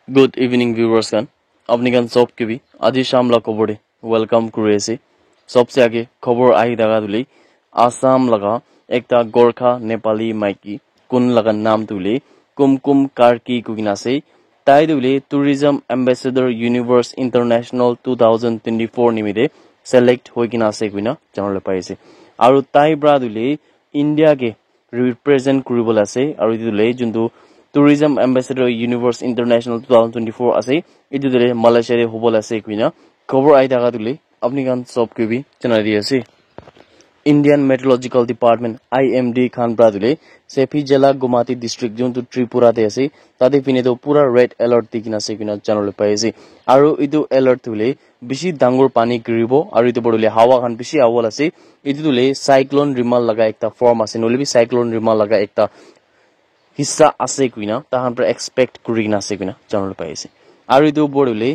Good evening viewers kan अपनी kan सब के भी आज शाम ला खबर वेलकम करे से सबसे आगे खबर आई दगा दुले आसाम लगा एकता गोरखा नेपाली माइकी कुन लगा नाम दुले कुमकुम कार्की कुगिना से ताई दुले टूरिज्म एम्बेसडर यूनिवर्स इंटरनेशनल 2024 निमिदे सेलेक्ट होइकिना से कुइना जानले पाइसे आरो ताई ब्रा दुले इंडिया के रिप्रेजेंट करिबल আছে আৰু ইদুলে যোনটো Tourism Ambassador Universe International 2024 আছে ইটো দৰে মালয়েছিয়াৰে হবল আছে কিনা খবৰ আই থাকা দুলে আপনি গান সব কবি জানাই দি আছে Indian Meteorological Department IMD খান ব্রাদুলে সেফি জেলা গুমাতি ডিস্ট্রিক্ট যোনটো ত্রিপুরাতে আছে তাতে পিনে তো পুরা রেড অ্যালার্ট দিকিনা আছে কিনা জানলে পাইছে আৰু ইটো অ্যালাৰ্ট তুলে বেশি ডাঙৰ পানী গৰিব আৰু ইটো বড়লে হাৱা খান বেশি আৱল আছে ইটো তুলে সাইক্লোন রিমাল লাগা একটা ফর্ম আছে নলিবি সাইক্লোন রিমাল লাগা একটা হিস্সা আছে কিনা তাহান পৰা এক্সপেক্ট কৰি কিনা আছে কিনা জানলে পাইছে আৰু ইটো বড়লে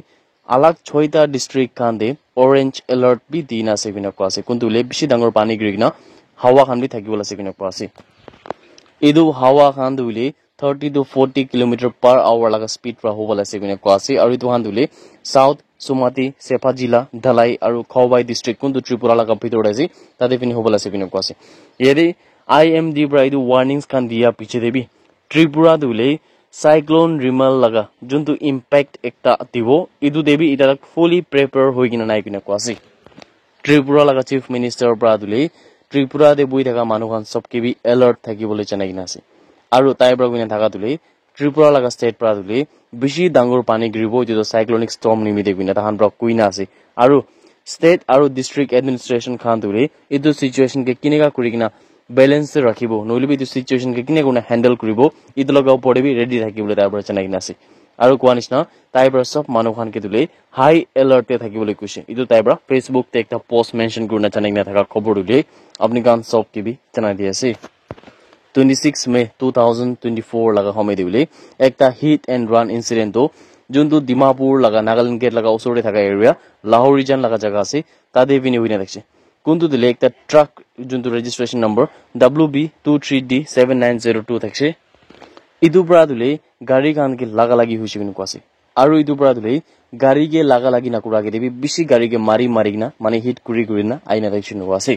আলাগ 6টা ডিস্ট্ৰিক্ট খানদে অৰেঞ্জ অ্যালাৰ্ট বি দিন আছে কিনা কোয়াছে কোনতুলে বেশি ডাঙৰ পানী গৰিনা হাৱা খান বি থাকিবল আছে কিনা কোয়াছে ইদু হাৱা খান দুলে 30 to 40 কিলোমিটাৰ পাৰ আওয়াৰ লাগা স্পিড ৰা হবল আছে কিনা কোয়াছে আৰু ইটো খান দুলে সাউথ সুমাতি সেফা জিলা ঢালাই আৰু খবাই ডিস্ট্ৰিক্ট কোনটো ত্ৰিপুৰা লাগা ভিতৰত আছে তাতে পিনি হবল আছে কিনা কোয়াছে এৰি আইএমডি ব্ৰা ইদু ওয়ার্নিংস খান দিয়া পিছে দেবি ত্রিপুরা দুলে সাইক্লোন রিমাল লাগা যোনটো ইম্প্যাক্ট একটা দিব ইদু দেবি এটা ফুলি প্রিপেয়ার হৈ কিনা নাই কিনা কোয়াছে ত্রিপুরা লাগা চিফ মিনিস্টার ব্ৰা দুলে ত্ৰিপুৰা দে বই থাকা মানুখান সবকে বি অ্যালাৰ্ট থাকিবলৈ জানাই কিনা আছে আৰু তাই ব্ৰা গুনে থাকা দুলে ত্ৰিপুৰা লাগা স্টেট ব্ৰা দুলে বেশি ডাঙৰ পানী গৰিব যেটো সাইক্লোনিক স্টৰ্ম নিমিতে কিনা তাহান ব্ৰা কুইনা আছে আৰু স্টেট আৰু ডিস্ট্ৰিক্ট এডমিনিস্ট্ৰেশন খান দুলে ইটো সিচুয়েশন কে কিনেকা কৰি কিনা बैलेंस राखिबो नलिबि दु सिचुएशन के किने गुना हैंडल करिबो इदु लगाव पड़ेबि रेडी থাকিবলে তারপর জানাই কিনা আছে আৰু কোৱানিছনা তাইবৰ সব মানুহখান কে দুলে হাই এলাৰ্টে থাকিবলে কৈছে ইদু তাইবৰ ফেসবুক তে একটা পোস্ট মেনশন করনা জানাই কিনা থাকা খবর দিলে আপনি গান সব কে বি জানাই দি আছে 26 মে 2024 লাগা সময় দিলে একটা হিট এন্ড রান ইনসিডেন্ট যোনটো ডিমাপুর লাগা নাগাল্যান্ড গেট লাগা ওচৰতে থাকা এরিয়া লাহোর রিজন লাগা জায়গা আছে তাদে বিনি হইনা দেখছে কোনটো দিলে একটা ট্রাক যোনটো রেজিস্ট্রেশন নাম্বার WB23D7902 থাকছে ইদু ব্ৰা দিলে গাড়ী কান কে লাগা লাগি হইছে কিনো কোয়াছে আৰু ইদু ব্ৰা দিলে গাড়ী কে লাগা লাগি না কুৰাকে দেবি বেশি গাড়ী কে মাৰি না মানে হিট কৰি না আইনা দেখছ নো আছে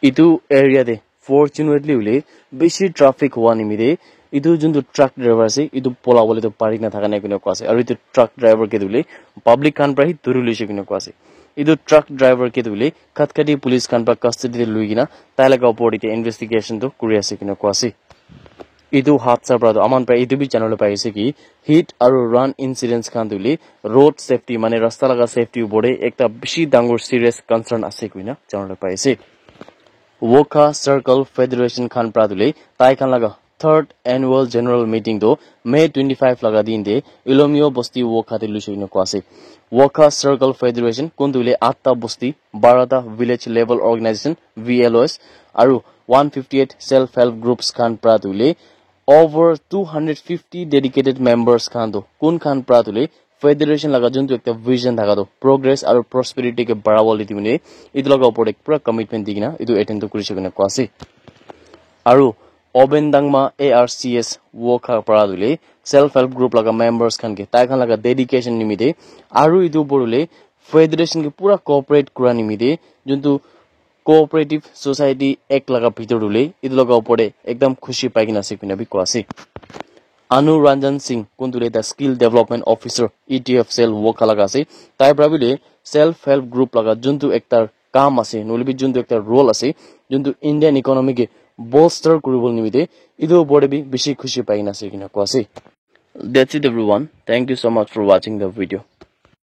ইদু এরিয়া দে ফরচুনেটলি উলে বেশি ট্রাফিক হওয়া নিমিদে ইদু যোনটো ট্রাক ড্রাইভার আছে ইদু পোলা বলে তো পারি না থাকা নাই কিনো কোয়াছে আৰু ইদু ট্ৰাক ড্ৰাইভাৰ কে দিলে পাবলিক কান প্ৰাহি ধৰি লৈছে কিনো কোয়াছে इदु ट्रक ड्राइवर के दुले खतखटी पुलिस खान पर कस्टडी लुई किना ताइलागा ओपरते इन्वेस्टिगेशन तो कुरि आसे किना कोआसे इदु हादसा ब्रादो अमान पर इदु भी चैनल पाइसे कि हिट और रन इंसिडेंट्स खान दुले रोड सेफ्टी माने रास्ता लगा सेफ्टी बोर्डे एकटा बेसी डांगोर सीरियस कंसर्न आसे किना चैनल पाइसे वोका सर्कल फेडरेशन खान प्रादुले ताइ खान लगा थर्ड एनुअल जनरल मीटिंग दो May 25 लगा दिन दे इलोमियो बस्ती वोका ते लुसिनो कोआसे वोका सर्कल फेडरेशन कोनदुले 8टा बस्ती 12टा विलेज लेवल ऑर्गेनाइजेशन VLOS আৰু 158 सेल्फ हेल्प ग्रुप्स खान प्रादुले ओवर 250 डेडिकेटेड मेंबर्स खान दो कोन खान प्रादुले फेडरेशन लगा जोंतो एकटा विजन थाका दो प्रोग्रेस और प्रॉस्पेरिटी के बढावले दिने इदु लगा ऊपर एक पूरा कमिटमेंट दिगिना इदु अटेंड तो करिसे किना कोआसे আৰু ओबेनदांगमा ARCS वोका प्रादुले सेल्फ हेल्प ग्रुप लगा मेंबर्स खान के ताइ खान लगा डेडिकेशन निमिदे आरो इदु बरुले फेडरेशन के पूरा कोऑपरेट कुरा निमिदे जोंतु कोऑपरेटिव सोसाइटी एक लगा भितरुले इदु लगा ऊपर एकदम खुशी पाइकिना सिकिना बि कोआसे अनुरंजन सिंह कोनतुले the skill development officer ETF cell वोका लगा से ताइ प्राबिले सेल्फ हेल्प ग्रुप लगा जोंतु एकटा काम আছে নলিবি जोंतु एकटा रोल আছে जोंतु Indian economy K bolster kuribol nimide idu bodebi beshi khushi paina se kina koase that's it everyone thank you so much for watching the video